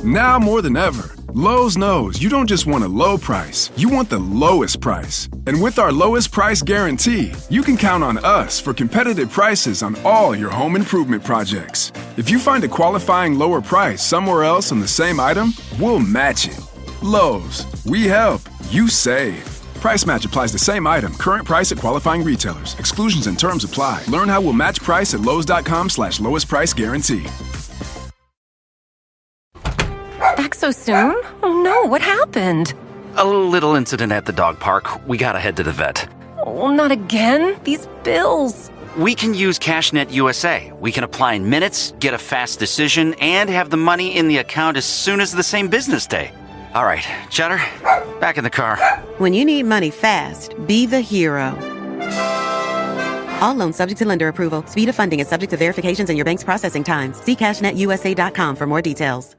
Now more than ever, Lowe's knows you don't just want a low price, you want the lowest price. And with our lowest price guarantee, you can count on us for competitive prices on all your home improvement projects. If you find a qualifying lower price somewhere else on the same item, we'll match it. Lowe's, we help, you save. Price match applies to same item, current price at qualifying retailers. Exclusions and terms apply. Learn how we'll match price at lowes.com/lowest price guarantee. Back so soon? Oh no, what happened? A little incident at the dog park. We gotta head to the vet. Oh, not again. These bills. We can use CashNet USA. We can apply in minutes, get a fast decision, and have the money in the account as soon as the same business day. All right, Cheddar, back in the car. When you need money fast, be the hero. All loans subject to lender approval. Speed of funding is subject to verifications and your bank's processing times. See CashNetUSA.com for more details.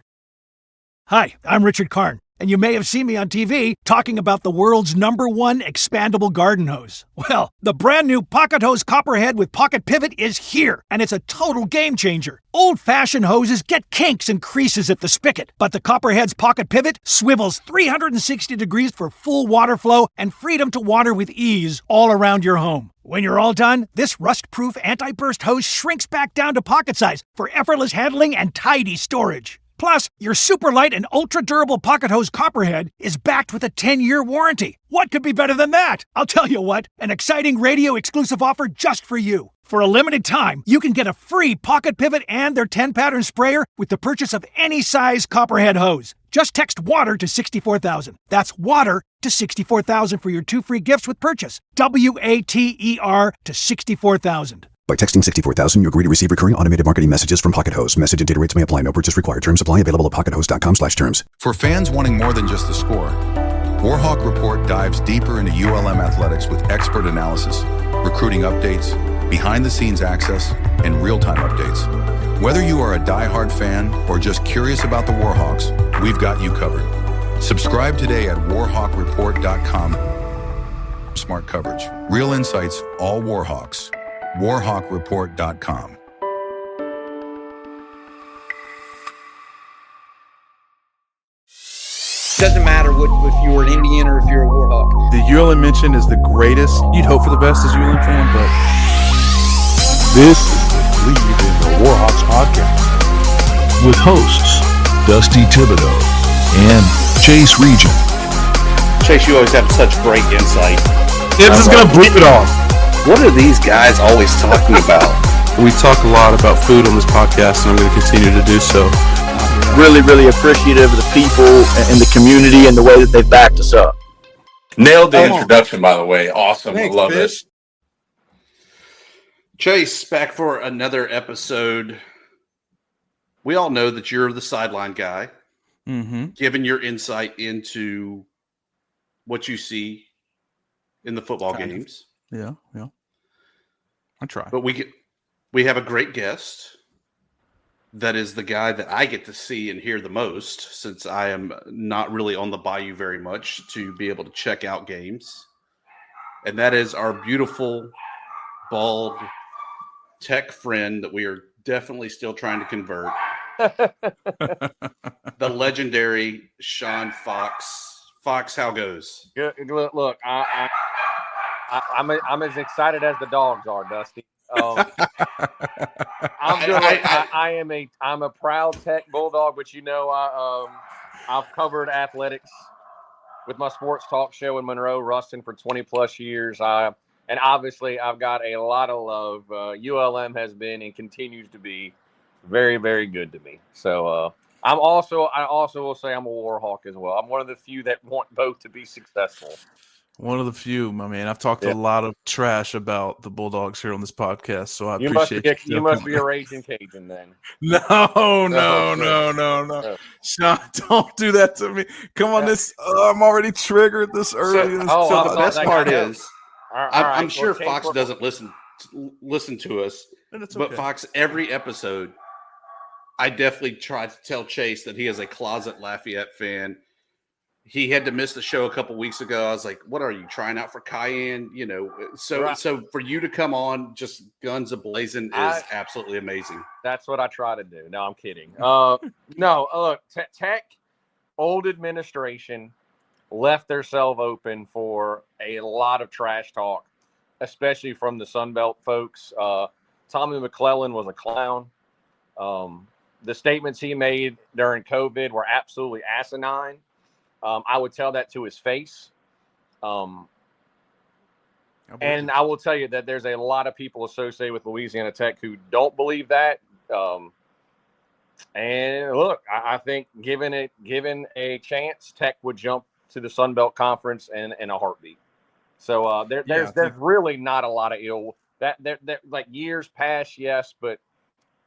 Hi, I'm Richard Karn, and you may have seen me on TV talking about the world's #1 expandable garden hose. Well, the brand new Pocket Hose Copperhead with Pocket Pivot is here, and it's a total game changer. Old-fashioned hoses get kinks and creases at the spigot, but the Copperhead's Pocket Pivot swivels 360 degrees for full water flow and freedom to water with ease all around your home. When you're all done, this rust-proof anti-burst hose shrinks back down to pocket size for effortless handling and tidy storage. Plus, your super light and ultra-durable Pocket Hose Copperhead is backed with a 10-year warranty. What could be better than that? I'll tell you what, an exciting radio-exclusive offer just for you. For a limited time, you can get a free Pocket Pivot and their 10-pattern sprayer with the purchase of any size Copperhead hose. Just text WATER to 64,000. That's WATER to 64,000 for your 2 free gifts with purchase. WATER to 64,000. By texting 64,000, you agree to receive recurring automated marketing messages from Pocket Hose. Message and data rates may apply. No purchase required. Terms apply. Available at pockethose.com/terms. For fans wanting more than just the score, Warhawk Report dives deeper into ULM athletics with expert analysis, recruiting updates, behind-the-scenes access, and real-time updates. Whether you are a diehard fan or just curious about the Warhawks, we've got you covered. Subscribe today at warhawkreport.com. Smart coverage. Real insights, all Warhawks. warhawkreport.com. Doesn't matter if you're an Indian or if you're a Warhawk. The ULM mention is the greatest. You'd hope for the best as a ULM fan, but this is the Bleav in the Warhawks podcast with hosts Dusty Thibodeaux and Chase Regian. Chase, you always have such great insight. Gibbs is going to bleep it off. What are these guys always talking about? We talk a lot about food on this podcast, and I'm going to continue to do so. Really, really appreciative of the people and the community and the way that they've backed us up. Nailed the introduction, by the way. Awesome. Thanks, I love Fish. it. Chase, back for another episode. We all know that you're the sideline guy, giving your insight into what you see in the football games. Yeah. I try. But we have a great guest that is the guy that I get to see and hear the most, since I am not really on the bayou very much to be able to check out games. And that is our beautiful, bald tech friend that we are definitely still trying to convert. The legendary Sean Fox. Fox, how goes? Good. Look, I'm as excited as the dogs are, Dusty. I'm a proud Tech Bulldog, but I've covered athletics with my sports talk show in Monroe, Ruston, for 20 plus years. And obviously I've got a lot of love. ULM has been and continues to be very, very good to me. So I also will say I'm a Warhawk as well. I'm one of the few that want both to be successful. One of the few, my man. I've talked a lot of trash about the Bulldogs here on this podcast, so I appreciate it. You must be a Raging Cajun then. No. Sean, don't do that to me. Come on, I'm already triggered this early. So the best part is, I'm sure Fox doesn't listen to us, but Fox, every episode, I definitely try to tell Chase that he is a closet Lafayette fan. he had to miss the show a couple weeks ago. I was like, what are you trying out for Cayenne? So for you to come on just guns a-blazing is absolutely amazing. That's what I try to do. No, I'm kidding. No, look, Tech, old administration left themselves open for a lot of trash talk, especially from the Sunbelt folks. Tommy McClellan was a clown. The statements he made during COVID were absolutely asinine. I would tell that to his face. And I will tell you that there's a lot of people associated with Louisiana Tech who don't believe that. And look, I think given a chance, Tech would jump to the Sun Belt Conference in a heartbeat. So there's really not a lot of ill that like years past, yes, but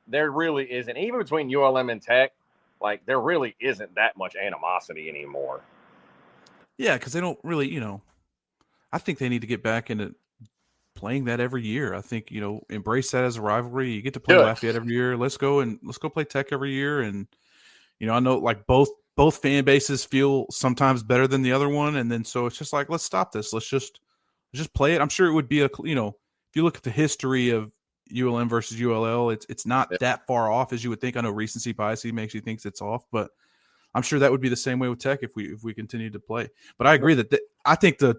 there really isn't. Even between ULM and Tech, like there really isn't that much animosity anymore. Yeah, because they don't really, I think they need to get back into playing that every year. I think, embrace that as a rivalry. You get to play Lafayette every year. Let's go play Tech every year. And, I know like both fan bases feel sometimes better than the other one. And then so it's just like, let's stop this. Let's just play it. I'm sure it would be if you look at the history of ULM versus ULL, it's not that far off as you would think. I know recency bias makes you think it's off, but I'm sure that would be the same way with Tech if we continue to play. But I agree that I think the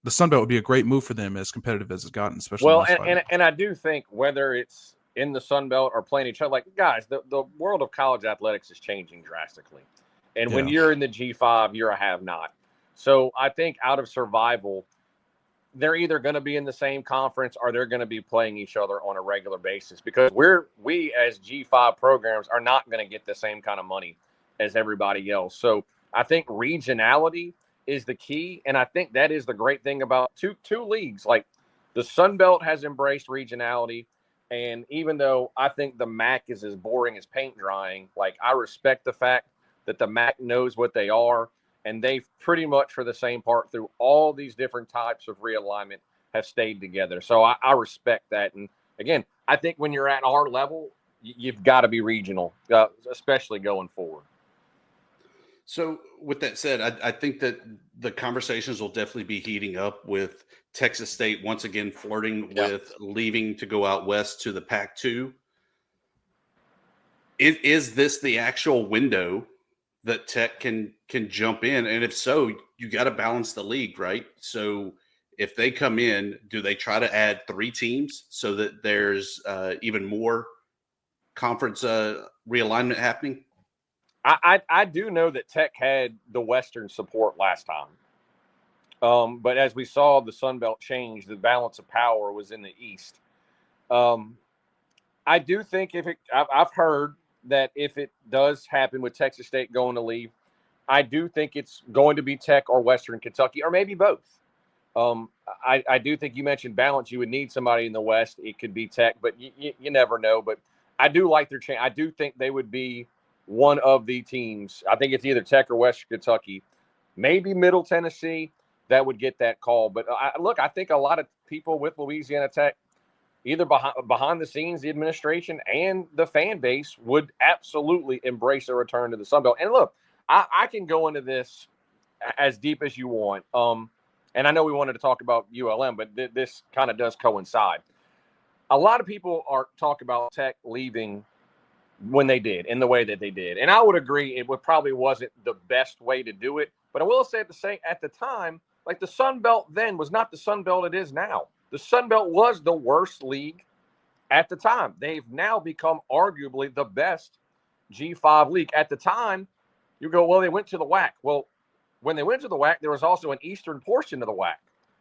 Sun Belt would be a great move for them, as competitive as it's gotten, especially. Well, and I do think whether it's in the Sun Belt or playing each other, like guys, the world of college athletics is changing drastically, and when you're in the G5, you're a have-not. So I think out of survival, they're either going to be in the same conference or they're going to be playing each other on a regular basis, because we as G5 programs are not going to get the same kind of money as everybody else. So I think regionality is the key, and I think that is the great thing about two leagues. Like the Sun Belt has embraced regionality, and even though I think the MAC is as boring as paint drying, like I respect the fact that the MAC knows what they are, and they've pretty much for the same part through all these different types of realignment have stayed together. So I respect that. And again, I think when you're at our level, you've got to be regional, especially going forward. So with that said, I think that the conversations will definitely be heating up with Texas State once again flirting with leaving to go out west to the Pac-2. Is this the actual window that Tech can jump in? And if so, you got to balance the league, right? So if they come in, do they try to add 3 teams so that there's even more conference realignment happening? I do know that Tech had the Western support last time. But as we saw the Sun Belt change, the balance of power was in the East. I do think I've heard that if it does happen with Texas State going to leave, I do think it's going to be Tech or Western Kentucky, or maybe both. I do think you mentioned balance. You would need somebody in the West. It could be Tech, but you never know. But I do like their change. I do think they would be one of the teams. I think it's either Tech or Western Kentucky, maybe Middle Tennessee that would get that call. But I think a lot of people with Louisiana Tech, either behind the scenes, the administration and the fan base would absolutely embrace a return to the Sun Belt. And look, I can go into this as deep as you want. And I know we wanted to talk about ULM, but this kind of does coincide. A lot of people talk about Tech leaving when they did, in the way that they did. And I would agree it probably wasn't the best way to do it. But I will say at the time, like the Sun Belt then was not the Sun Belt it is now. The Sun Belt was the worst league at the time. They've now become arguably the best G5 league. At the time, you go, well, they went to the WAC. Well, when they went to the WAC, there was also an eastern portion of the WAC.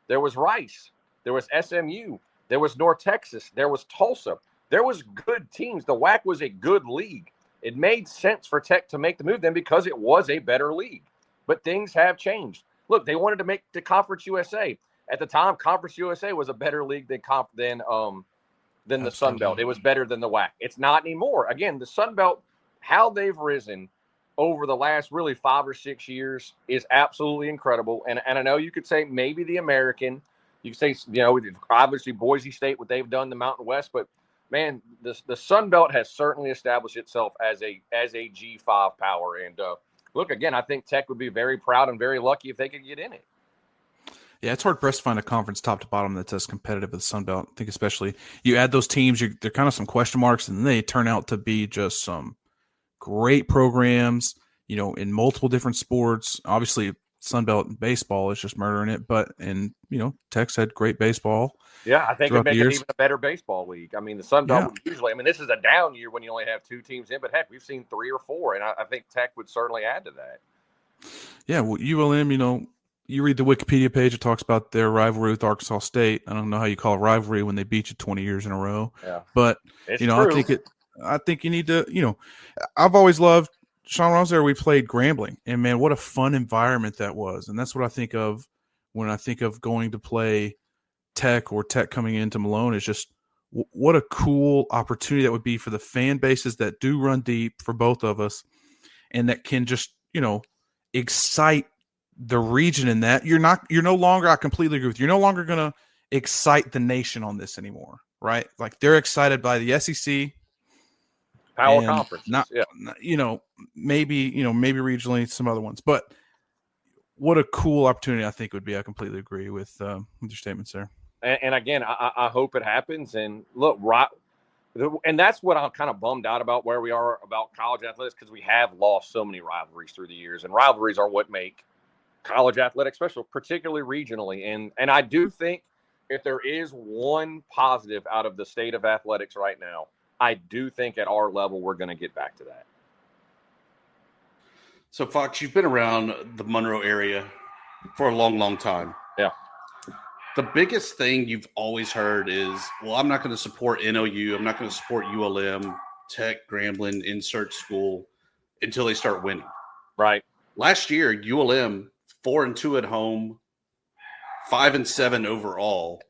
There was Rice. There was SMU. There was North Texas. There was Tulsa. There was good teams. The WAC was a good league. It made sense for Tech to make the move then because it was a better league. But things have changed. Look, they wanted to make the Conference USA. At the time, Conference USA was a better league than the Sun Belt. It was better than the WAC. It's not anymore. Again, the Sun Belt, how they've risen over the last really 5 or 6 years is absolutely incredible. And I know you could say maybe the American. You could say, obviously Boise State, what they've done in the Mountain West. But, man, the Sun Belt has certainly established itself as a G5 power. And look, again, I think Tech would be very proud and very lucky if they could get in it. Yeah, it's hard for us to find a conference top to bottom that's as competitive as the Sun Belt. I think especially you add those teams, they're kind of some question marks, and then they turn out to be just some great programs, in multiple different sports. Obviously, Sun Belt and baseball is just murdering it, but Tech's had great baseball. Yeah, I think it'd make it years. even a better baseball league. I mean, the Sun Belt would usually, this is a down year when you only have 2 teams in, but heck, we've seen 3 or 4, and I think Tech would certainly add to that. Yeah, well, ULM, you read the Wikipedia page, it talks about their rivalry with Arkansas State. I don't know how you call a rivalry when they beat you 20 years in a row. Yeah. But, It's true. I think you need to, I've always loved Sean, when I was there, we played Grambling, and man, what a fun environment that was. And that's what I think of when I think of going to play Tech or Tech coming into Malone, is just what a cool opportunity that would be for the fan bases that do run deep for both of us, and that can just, excite the region in that. You're no longer, I completely agree with you, you're no longer going to excite the nation on this anymore, right? Like, they're excited by the SEC. Power conference. Maybe regionally some other ones, but what a cool opportunity I think would be. I completely agree with your statements there. And again, I hope it happens. And look, and that's what I'm kind of bummed out about where we are about college athletics, because we have lost so many rivalries through the years, and rivalries are what make college athletics special, particularly regionally. And I do think if there is one positive out of the state of athletics right now, I do think at our level we're going to get back to that. So, Fox, you've been around the Monroe area for a long, long time. Yeah. The biggest thing you've always heard is, well, I'm not going to support NOU. I'm not going to support ULM, Tech, Grambling, insert school until they start winning. Right. Last year, ULM 4-2 at home, 5-7 overall.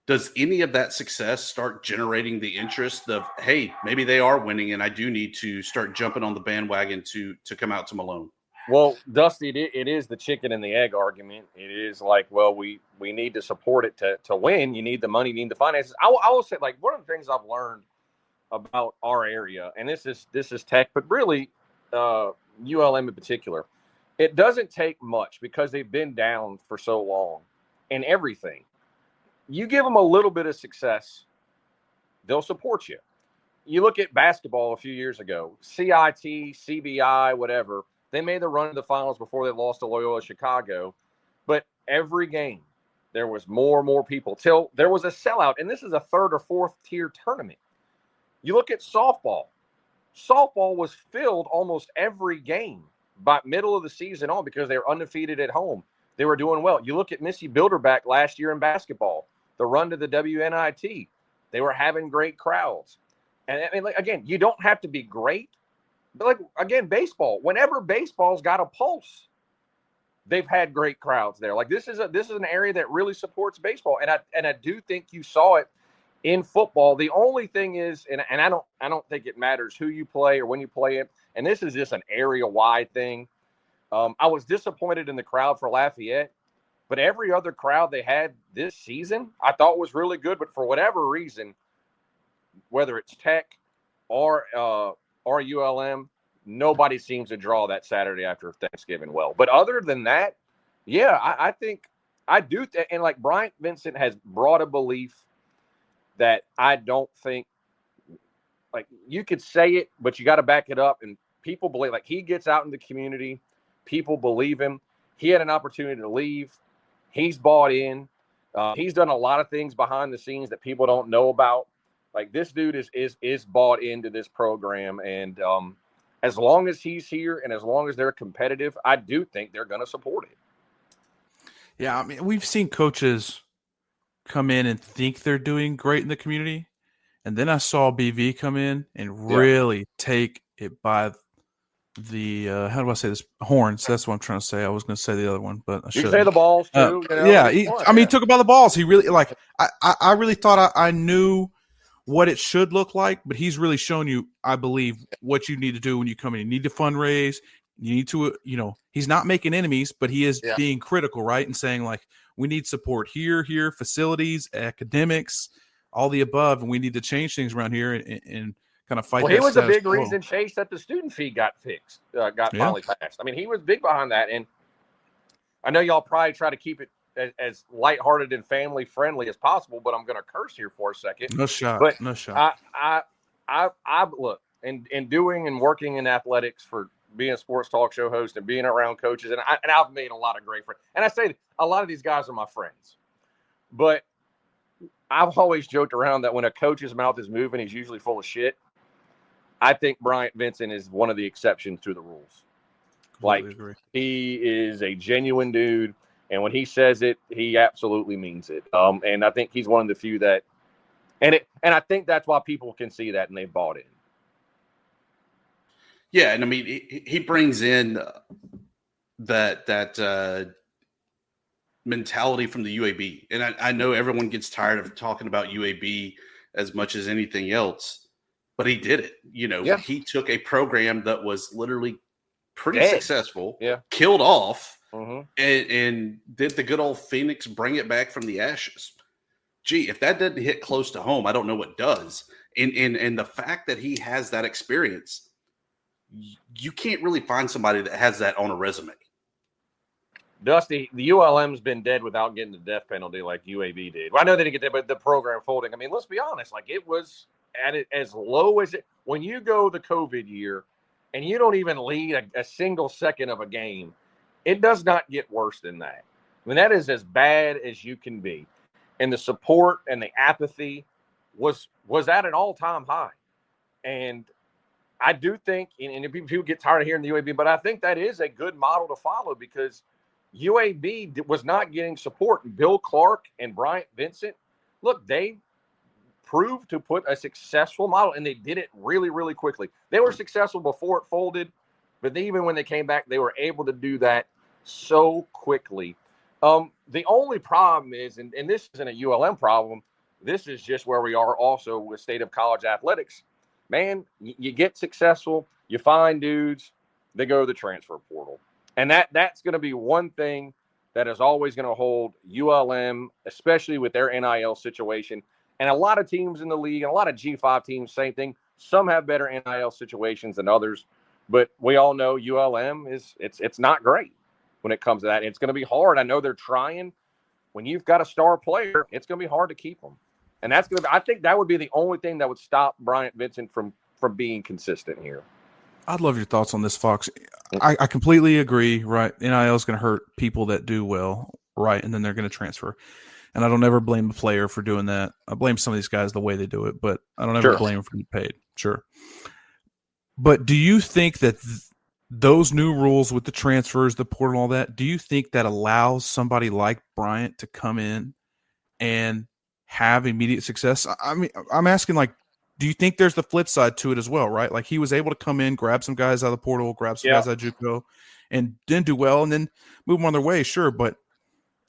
Does any of that success start generating the interest of, hey, maybe they are winning and I do need to start jumping on the bandwagon to come out to Malone? Well, Dusty, it is the chicken and the egg argument. It is like, well, we need to support it to win. You need the money, you need the finances. I will say, like, one of the things I've learned about our area, and this is Tech, but really ULM in particular, it doesn't take much because they've been down for so long and everything. You give them a little bit of success, they'll support you. You look at basketball a few years ago, CIT, CBI, whatever. They made the run to the finals before they lost to Loyola Chicago. But every game, there was more and more people till there was a sellout. And this is a 3rd or 4th tier tournament. You look at softball. Softball was filled almost every game by middle of the season on because they were undefeated at home. They were doing well. You look at Missy Bilderback last year in basketball. The run to the WNIT, they were having great crowds. And I mean, like, again, you don't have to be great, but like, again, baseball, whenever baseball's got a pulse, they've had great crowds there. Like, this is an area that really supports baseball. And I do think you saw it in football. The only thing is, and I don't think it matters who you play or when you play it. And this is just an area wide thing. I was disappointed in the crowd for Lafayette. But every other crowd they had this season, I thought was really good. But for whatever reason, whether it's Tech or ULM, nobody seems to draw that Saturday after Thanksgiving well. But other than that, yeah, I think I do. And like Bryant Vincent has brought a belief that I don't think, like, you could say it, but you got to back it up. And people believe, like, he gets out in the community. People believe him. He had an opportunity to leave. He's bought in. He's done a lot of things behind the scenes that people don't know about. Like, this dude is bought into this program, and as long as he's here and as long as they're competitive, I do think they're going to support it. Yeah, I mean, we've seen coaches come in and think they're doing great in the community, and then I saw BV come in and really take it by the how do I say this? Horns. That's what I'm trying to say. I was going to say the other one, but I should say the balls too. Yeah, he took it by the balls. He really, like, I really thought I knew what it should look like, but he's really shown you, I believe, what you need to do when you come in. You need to fundraise. You need to, he's not making enemies, but he is being critical, right? And saying, like, we need support here, facilities, academics, all the above, and we need to change things around here and kind of fight. Well, that he was a status big quo. reason, Chase, that the student fee got fixed, finally passed. I mean, he was big behind that. And I know y'all probably try to keep it as lighthearted and family friendly as possible, but I'm going to curse here for a second. No shot. But no shot. I look, in doing and working in athletics, for being a sports talk show host and being around coaches, and I've made a lot of great friends. And I say a lot of these guys are my friends. But I've always joked around that when a coach's mouth is moving, he's usually full of shit. I think Bryant Vincent is one of the exceptions to the rules. Like, he is a genuine dude, and when he says it, he absolutely means it. And I think he's one of the few that, and I think that's why people can see that and they bought in. Yeah, and I mean, he brings in that mentality from the UAB, and I know everyone gets tired of talking about UAB as much as anything else, but he did it. He took a program that was literally pretty successful, killed off, and did the good old Phoenix bring it back from the ashes. Gee, if that didn't hit close to home, I don't know what does. And the fact that he has that experience, you can't really find somebody that has that on a resume. Dusty, the ULM's been dead without getting the death penalty like UAB did. Well, I know they didn't get that, but the program folding. I mean, let's be honest. Like, it was at it as low as it. When you go the COVID year and you don't even lead a single second of a game, it does not get worse than that. I mean, that is as bad as you can be. And the support and the apathy was at an all-time high. And I do think, and people get tired of hearing the UAB, but I think that is a good model to follow, because UAB was not getting support. And Bill Clark and Bryant Vincent, look, they proved to put a successful model, and they did it really, really quickly. They were successful before it folded, but even when they came back, they were able to do that so quickly. The only problem is, and this isn't a ULM problem, this is just where we are also with state of college athletics. Man, you get successful, you find dudes, they go to the transfer portal. And that's going to be one thing that is always going to hold ULM, especially with their NIL situation. And a lot of teams in the league, and a lot of G5 teams, same thing. Some have better NIL situations than others. But we all know ULM it's not great when it comes to that. It's going to be hard. I know they're trying. When you've got a star player, it's going to be hard to keep them. And that's going to be, I think that would be the only thing that would stop Bryant Vincent from being consistent here. I'd love your thoughts on this, Fox. I completely agree, right? NIL is going to hurt people that do well, right? And then they're going to transfer. And I don't ever blame a player for doing that. I blame some of these guys the way they do it, but I don't ever blame them for getting paid. Sure. But do you think that those new rules with the transfers, the portal, all that, do you think that allows somebody like Bryant to come in and have immediate success? I mean, I'm asking, like, do you think there's the flip side to it as well, right? Like, he was able to come in, grab some guys out of the portal, grab some guys out of JUCO, and then do well, and then move them on their way, sure. But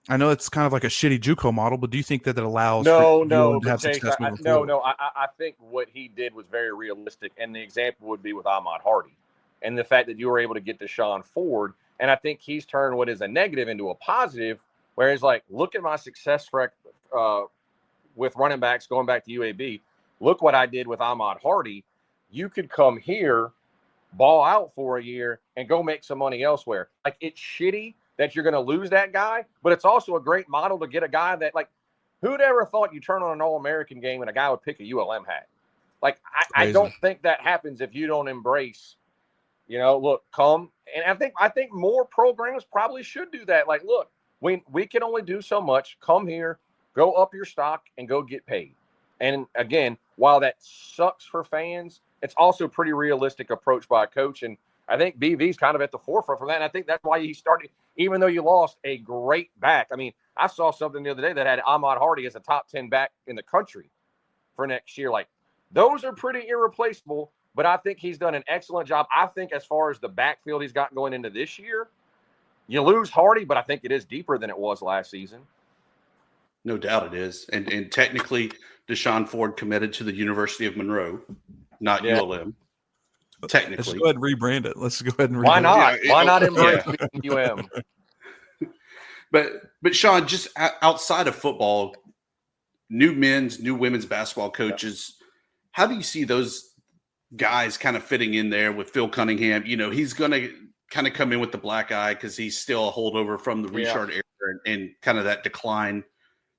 I know it's kind of like a shitty JUCO model, but do you think that allows to have success moving forward? No. I think what he did was very realistic, and the example would be with Ahmad Hardy, and the fact that you were able to get Deshaun Ford, and I think he's turned what is a negative into a positive, where he's like, look at my success with running backs going back to UAB. Look what I did with Ahmad Hardy. You could come here, ball out for a year, and go make some money elsewhere. Like, it's shitty that you're going to lose that guy, but it's also a great model to get a guy that, like, who'd ever thought you turn on an All-American game and a guy would pick a ULM hat? Like, I don't think that happens if you don't embrace, look, come. And I think more programs probably should do that. Like, look, we can only do so much. Come here, go up your stock, and go get paid. And again, while that sucks for fans, it's also a pretty realistic approach by a coach. And I think BV's kind of at the forefront for that. And I think that's why he started, even though you lost a great back. I mean, I saw something the other day that had Ahmad Hardy as a top 10 back in the country for next year. Like, those are pretty irreplaceable, but I think he's done an excellent job. I think as far as the backfield he's got going into this year, you lose Hardy, but I think it is deeper than it was last season. No doubt it is. And technically, Deshaun Ford committed to the University of Monroe, not ULM. Technically. Let's go ahead and rebrand it. Let's go ahead and rebrand Why not? it. Why not embrace UM? But Sean, just outside of football, new men's, new women's basketball coaches, how do you see those guys kind of fitting in there with Phil Cunningham. He's going to kind of come in with the black eye because he's still a holdover from the Richard era and kind of that decline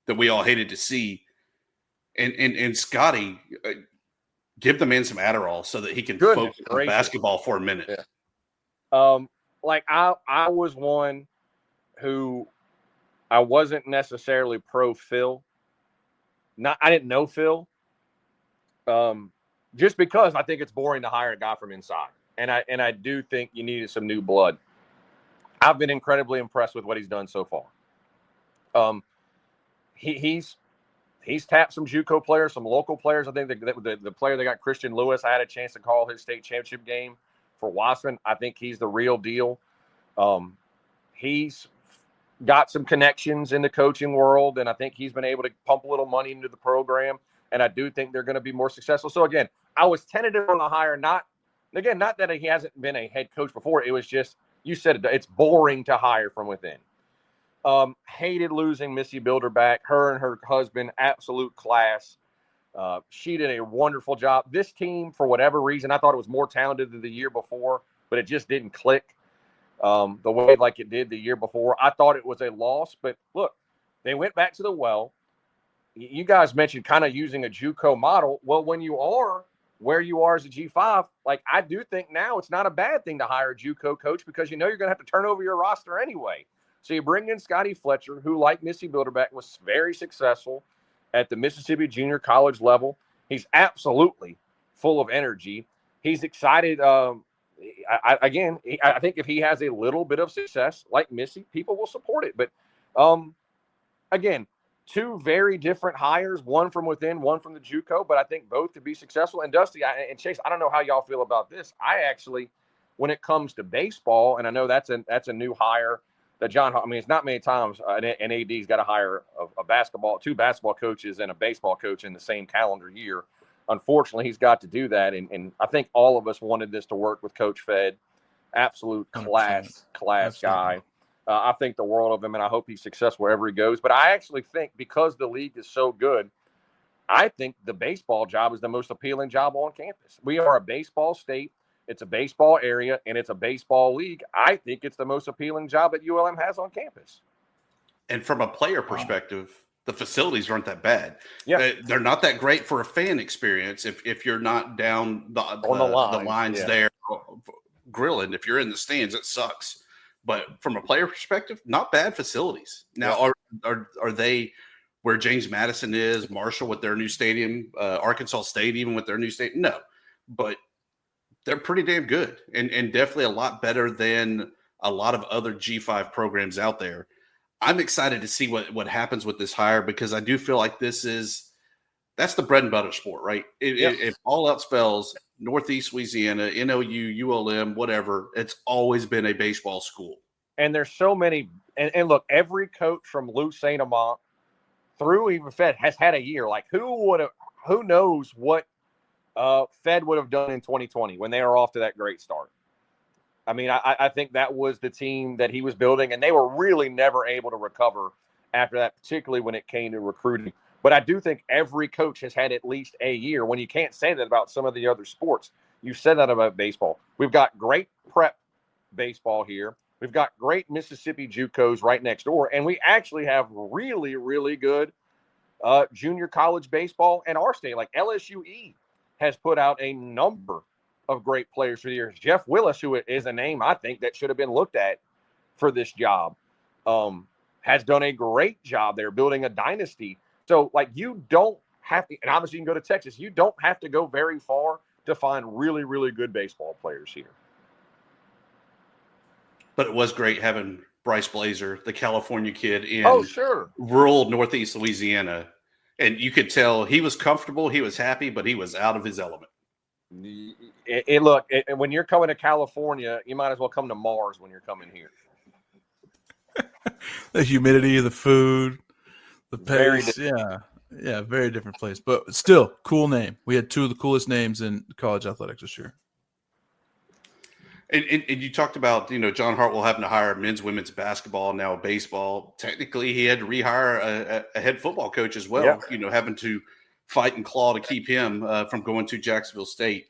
that we all hated to see. And Scotty, give the man some Adderall so that he can focus on basketball for a minute. Yeah. I was one who I wasn't necessarily pro Phil. I didn't know Phil. Just because I think it's boring to hire a guy from inside. And I do think you needed some new blood. I've been incredibly impressed with what he's done so far. He's tapped some JUCO players, some local players. I think the player that got Christian Lewis, I had a chance to call his state championship game for Wasserman. I think he's the real deal. He's got some connections in the coaching world, and I think he's been able to pump a little money into the program. And I do think they're going to be more successful. So again, I was tentative on the hire. Not that he hasn't been a head coach before. It was just, you said it's boring to hire from within. Hated losing Missy Bilderback. Her and her husband, absolute class. She did a wonderful job. This team, for whatever reason, I thought it was more talented than the year before, but it just didn't click the way like it did the year before. I thought it was a loss, but look, they went back to the well. You guys mentioned kind of using a JUCO model. Well, when you are where you are as a G5, I do think now it's not a bad thing to hire a JUCO coach because you're going to have to turn over your roster anyway. So you bring in Scotty Fletcher, who, like Missy Bilderback, was very successful at the Mississippi Junior College level. He's absolutely full of energy. He's excited. I think if he has a little bit of success, like Missy, people will support it. But again, two very different hires, one from within, one from the JUCO, but I think both to be successful. And Dusty and Chase, I don't know how y'all feel about this. I actually, when it comes to baseball, and I know that's a new hire that it's not many times an AD's got to hire two basketball coaches and a baseball coach in the same calendar year. Unfortunately, he's got to do that. And I think all of us wanted this to work with Coach Fed. Absolute class 100%. Guy. I think the world of him, and I hope he's successful wherever he goes. But I actually think because the league is so good, I think the baseball job is the most appealing job on campus. We are a baseball state. It's a baseball area, and it's a baseball league. I think it's the most appealing job that ULM has on campus. And from a player perspective, the facilities aren't that bad. Yeah. They're not that great for a fan experience if you're not down the lines there grilling. If you're in the stands, it sucks. But from a player perspective, not bad facilities. Now, are they where James Madison is, Marshall with their new stadium, Arkansas State even with their new stadium? No, but they're pretty damn good and definitely a lot better than a lot of other G5 programs out there. I'm excited to see what happens with this hire because I do feel like that's the bread and butter sport, right? If all else fails, Northeast Louisiana, NOU, ULM, whatever, it's always been a baseball school. And there's so many. And look, every coach from Lou St. Amant through even Fed has had a year. Who knows what Fed would have done in 2020 when they were off to that great start. I mean, I think that was the team that he was building, and they were really never able to recover after that, particularly when it came to recruiting. But I do think every coach has had at least a year when you can't say that about some of the other sports. You said that about baseball. We've got great prep baseball here. We've got great Mississippi JUCOs right next door. And we actually have really, really good junior college baseball in our state. Like LSUE has put out a number of great players for the years. Jeff Willis, who is a name I think that should have been looked at for this job, has done a great job there building a dynasty. So, you don't have to, and obviously you can go to Texas, you don't have to go very far to find really, really good baseball players here. But it was great having Bryce Blazer, the California kid in rural Northeast Louisiana. And you could tell he was comfortable, he was happy, but he was out of his element. Look, when you're coming to California, you might as well come to Mars when you're coming here. The humidity of the food. The pace, yeah, very different place, but still cool name. We had two of the coolest names in college athletics this year. And you talked about, John Hartwell having to hire men's, women's basketball, now baseball. Technically, he had to rehire a head football coach as well, having to fight and claw to keep him from going to Jacksonville State.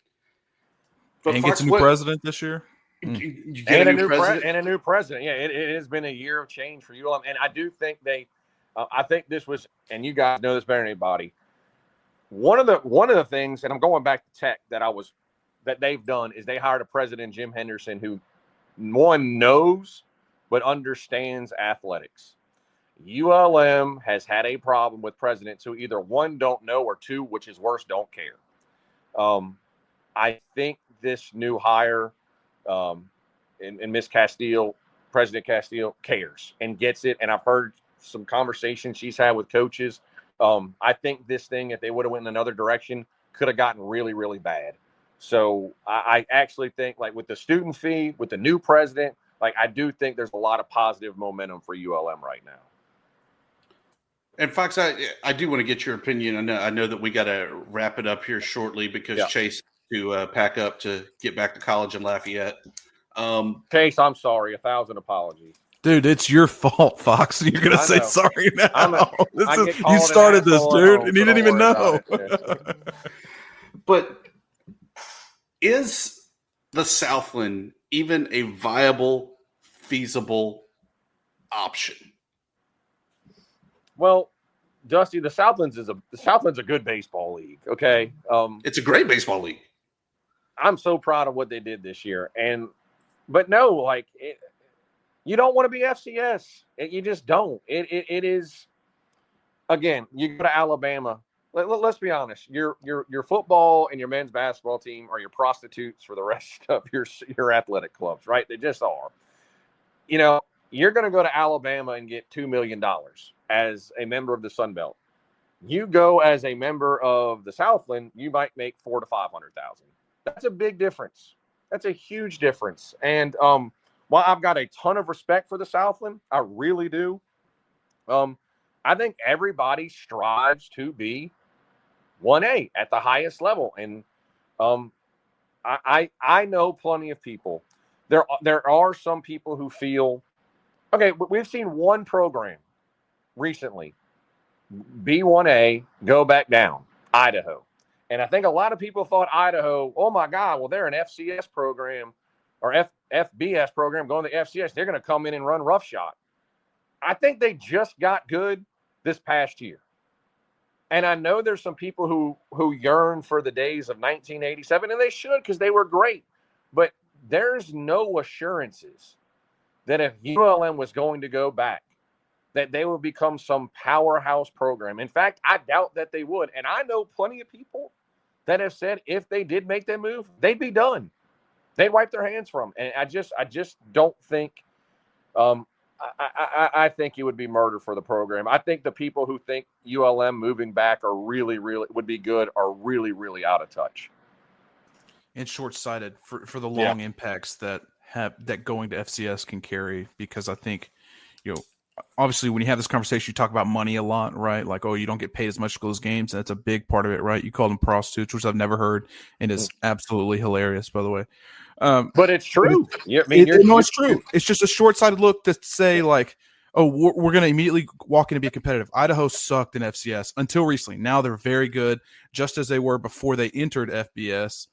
But and gets a new president this year. You get a new president and a new president. Yeah, it has been a year of change for ULM, and I do think I think this was, and you guys know this better than anybody. One of the things, and I'm going back to Tech that they've done is they hired a president, Jim Henderson, who one knows but understands athletics. ULM has had a problem with presidents who either one don't know or two, which is worse, don't care. I think this new hire, and Miss Castile, President Castile, cares and gets it. And I've heard some conversations she's had with coaches. I think this thing, if they would have went in another direction, could have gotten really, really bad. So I actually think, like, with the student fee, with the new president, like, I do think there's a lot of positive momentum for ULM right now. And Fox, I do want to get your opinion. I know that we got to wrap it up here shortly because Chase to pack up to get back to college in Lafayette. Chase, I'm sorry. 1,000 apologies. Dude, it's your fault, Fox. You're going to say sorry now. You started started this, dude, and you didn't even know. But is the Southland even a viable, feasible option? Well, Dusty, the Southland's a good baseball league. Okay, it's a great baseball league. I'm so proud of what they did this year, but no, like, you don't want to be FCS. You just don't. It is. Again, you go to Alabama. Let's be honest. Your football and your men's basketball team are your prostitutes for the rest of your athletic clubs, right? They just are. You know, you're going to go to Alabama and get $2 million as a member of the Sun Belt. You go as a member of the Southland, you might make $400,000 to $500,000. That's a big difference. That's a huge difference. And while I've got a ton of respect for the Southland, I really do. I think everybody strives to be 1A at the highest level, and I know plenty of people. There are some people who feel, okay, we've seen one program recently be 1A, go back down, Idaho. And I think a lot of people thought Idaho, oh my God, well, they're an FCS program or FBS program going to the FCS. They're going to come in and run roughshod. I think they just got good this past year. And I know there's some people who yearn for the days of 1987, and they should, because they were great. But there's no assurances that if ULM was going to go back, that they would become some powerhouse program. In fact, I doubt that they would. And I know plenty of people that have said if they did make that move, they'd be done. They'd wipe their hands from them. And I just don't think I think it would be murder for the program. I think the people who think ULM moving back are really, really would be good are really, really out of touch. And short-sighted for the long impacts that going to FCS can carry, because I think, obviously when you have this conversation, you talk about money a lot, right? Like, oh, you don't get paid as much to go to those games. That's a big part of it, right? You call them prostitutes, which I've never heard, and is absolutely hilarious, by the way. But it's true. It's true. It's just a short-sighted look to say, like, oh, we're going to immediately walk in and be competitive. Idaho sucked in FCS until recently. Now they're very good, just as they were before they entered FBS.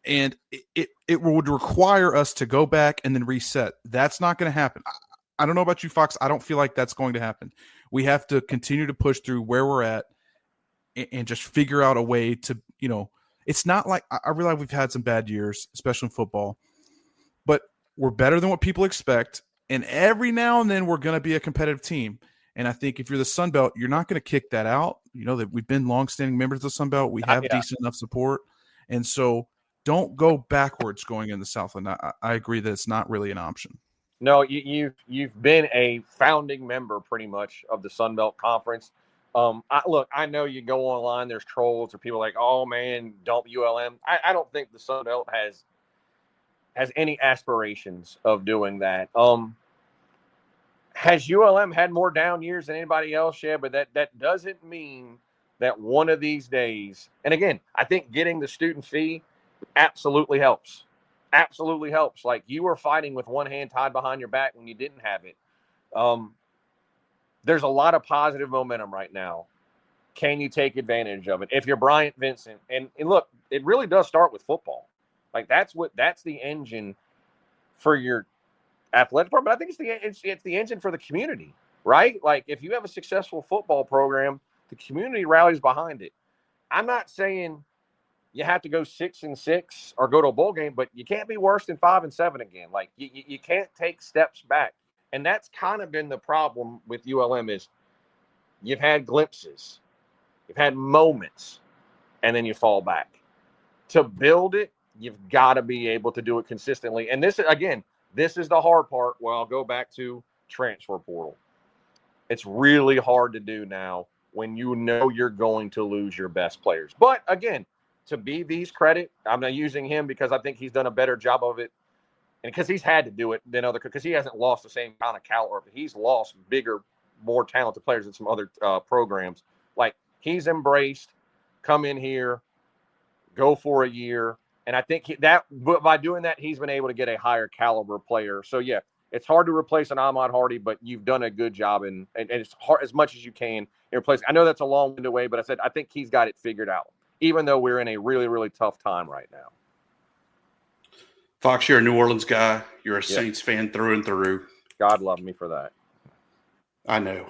And it would require us to go back and then reset. That's not going to happen. I don't know about you, Fox. I don't feel like that's going to happen. We have to continue to push through where we're at and just figure out a way to, it's not like, I realize we've had some bad years, especially in football, but we're better than what people expect. And every now and then we're going to be a competitive team. And I think if you're the Sun Belt, you're not going to kick that out. That we've been longstanding members of the Sun Belt. We have decent enough support. And so don't go backwards going in the Southland. I agree that it's not really an option. No, you've been a founding member pretty much of the Sun Belt Conference. I know you go online, there's trolls or people like, oh man, don't ULM. I don't think the Sun Belt has any aspirations of doing that. Has ULM had more down years than anybody else? Yeah, but that doesn't mean that one of these days, and again, I think getting the student fee absolutely helps. Absolutely helps. Like, you were fighting with one hand tied behind your back when you didn't have it. There's a lot of positive momentum right now. Can you take advantage of it? If you're Bryant Vincent, and look, it really does start with football. Like that's the engine for your athletic department. I think it's the engine for the community, right? Like if you have a successful football program, the community rallies behind it. I'm not saying you have to go 6-6 or go to a bowl game, but you can't be worse than 5-7 again. Like you can't take steps back. And that's kind of been the problem with ULM is you've had glimpses, you've had moments, and then you fall back. To build it, you've got to be able to do it consistently. And this is the hard part where I'll go back to transfer portal. It's really hard to do now when you know you're going to lose your best players. But again, to BV's credit, I'm not using him because I think he's done a better job of it. And because he's had to do it than other, because he hasn't lost the same kind of caliber. He's lost bigger, more talented players than some other programs. Like he's embraced, come in here, go for a year. And I think by doing that, he's been able to get a higher caliber player. So yeah, it's hard to replace an Ahmad Hardy, but you've done a good job and it's hard as much as you can in replacing. I know that's a long-winded way, but I think he's got it figured out, even though we're in a really, really tough time right now. Fox, you're a New Orleans guy. You're a Saints fan through and through. God love me for that. I know.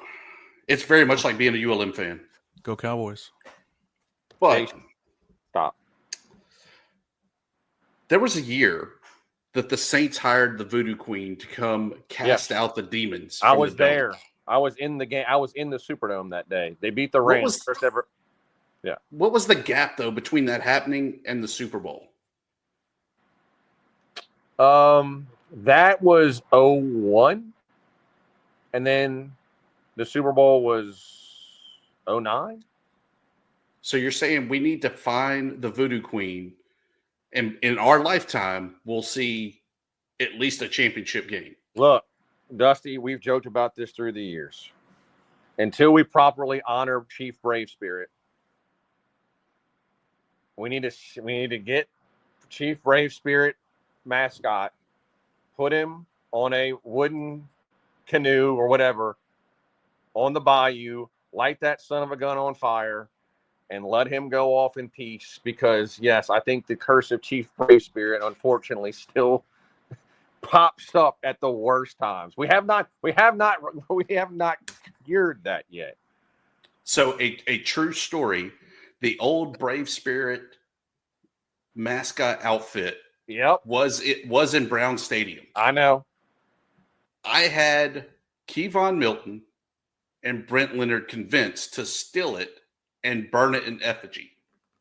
It's very much like being a ULM fan. Go Cowboys. But stop. There was a year that the Saints hired the Voodoo Queen to come cast out the demons. I was there. I was in the game. I was in the Superdome that day. They beat the Rams first ever. Yeah. What was the gap though between that happening and the Super Bowl? That was 2001, and then the Super Bowl was 2009. So you're saying we need to find the Voodoo Queen, and in our lifetime, we'll see at least a championship game. Look, Dusty, we've joked about this through the years. Until we properly honor Chief Brave Spirit, we need to get Chief Brave Spirit mascot, put him on a wooden canoe or whatever on the bayou, light that son of a gun on fire, and let him go off in peace. Because yes, I think the curse of Chief Brave Spirit unfortunately still pops up at the worst times. We have not cured that yet. So a true story, the old Brave Spirit mascot outfit was in Brown Stadium. I know. I had Kevon Milton and Brent Leonard convinced to steal it and burn it in effigy.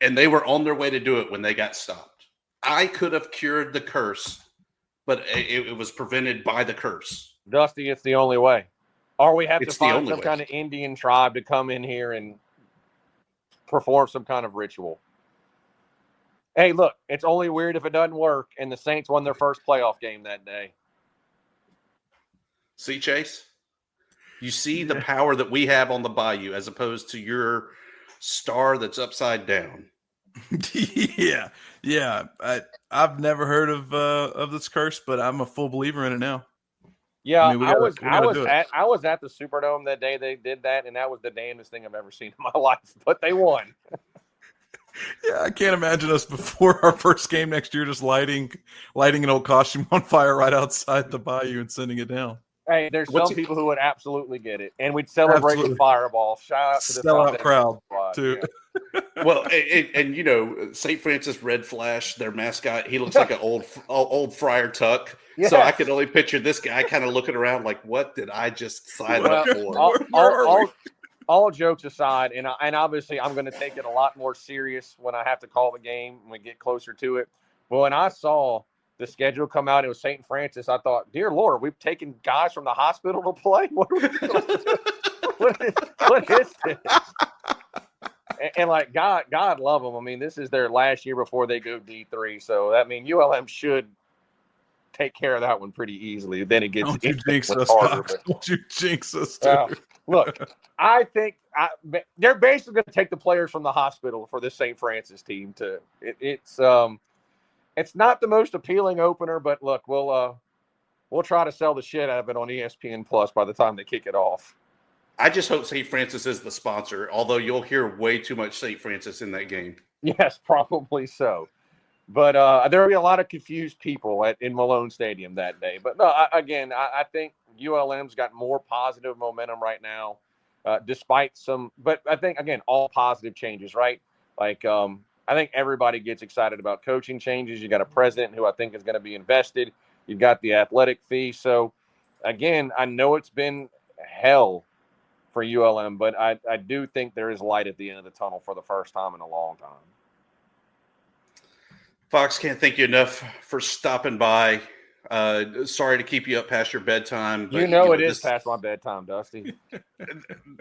And they were on their way to do it when they got stopped. I could have cured the curse, but it was prevented by the curse. Dusty, it's the only way. Or we have to find some kind of Indian tribe to come in here and perform some kind of ritual. Hey, look, it's only weird if it doesn't work, and the Saints won their first playoff game that day. See, Chase? You see the power that we have on the bayou as opposed to your star that's upside down. Yeah. I've never heard of this curse, but I'm a full believer in it now. Yeah, I was at the Superdome that day they did that, and that was the damnedest thing I've ever seen in my life. But they won. Yeah, I can't imagine us before our first game next year just lighting an old costume on fire right outside the bayou and sending it down. Hey, there's some people who would absolutely get it, and we'd celebrate with fireball. Shout out to the sellout crowd too. Yeah. Well, and you know, St. Francis Red Flash, their mascot, he looks like an old Friar Tuck. Yes. So I could only picture this guy kind of looking around like, what did I just sign up for? All jokes aside, and obviously I'm going to take it a lot more serious when I have to call the game when we get closer to it. But when I saw the schedule come out, it was St. Francis, I thought, dear Lord, we've taken guys from the hospital to play? What are we doing? What is this? And like, God love them. I mean, this is their last year before they go D3. So, that means ULM should take care of that one pretty easily. Then it gets Don't you jinx us, harder. Don't you jinx us, dude. Look, I think they're basically going to take the players from the hospital for this St. Francis team. It's not the most appealing opener, but look, we'll try to sell the shit out of it on ESPN Plus by the time they kick it off. I just hope St. Francis is the sponsor, although you'll hear way too much St. Francis in that game. Yes, probably so. But there will be a lot of confused people in Malone Stadium that day. But no, I think ULM's got more positive momentum right now, despite some. But I think, again, all positive changes, right? Like, I think everybody gets excited about coaching changes. You got a president who I think is going to be invested. You've got the athletic fee. So, again, I know it's been hell for ULM, but I do think there is light at the end of the tunnel for the first time in a long time. Fox, can't thank you enough for stopping by. Sorry to keep you up past your bedtime. But, it is past my bedtime, Dusty.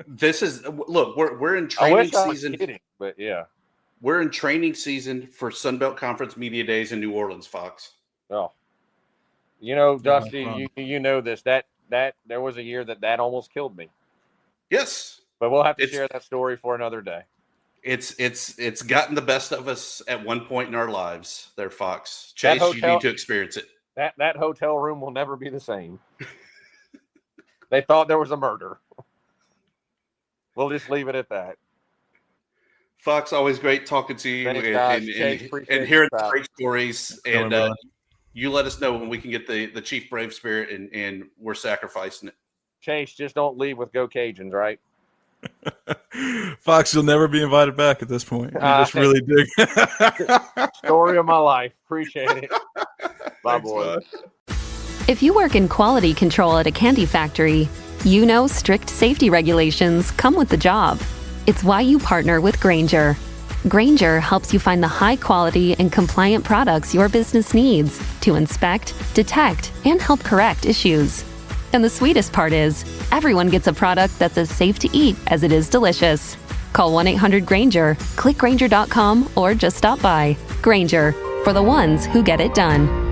This is look. We're in training season. Kidding, but yeah, we're in training season for Sunbelt Conference Media Days in New Orleans, Fox. Oh, Dusty, you know this. That there was a year that almost killed me. Yes, but we'll have to share that story for another day. It's gotten the best of us at one point in our lives. There, Fox. Chase, you need to experience it. That hotel room will never be the same. They thought there was a murder. We'll just leave it at that. Fox, always great talking to you. Thanks, and hearing the great stories. And you let us know when we can get the Chief Brave Spirit, and we're sacrificing it. Chase, just don't leave with Go Cajuns, right? Fox, you'll never be invited back at this point. You just really dig. Story of my life. Appreciate it. Bye, Thanks, boy. bud. If you work in quality control at a candy factory, you know strict safety regulations come with the job. It's why you partner with Grainger. Grainger helps you find the high quality and compliant products your business needs to inspect, detect, and help correct issues. And the sweetest part is, everyone gets a product that's as safe to eat as it is delicious. Call 1-800-GRAINGER, click Grainger.com, or just stop by. Grainger, for the ones who get it done.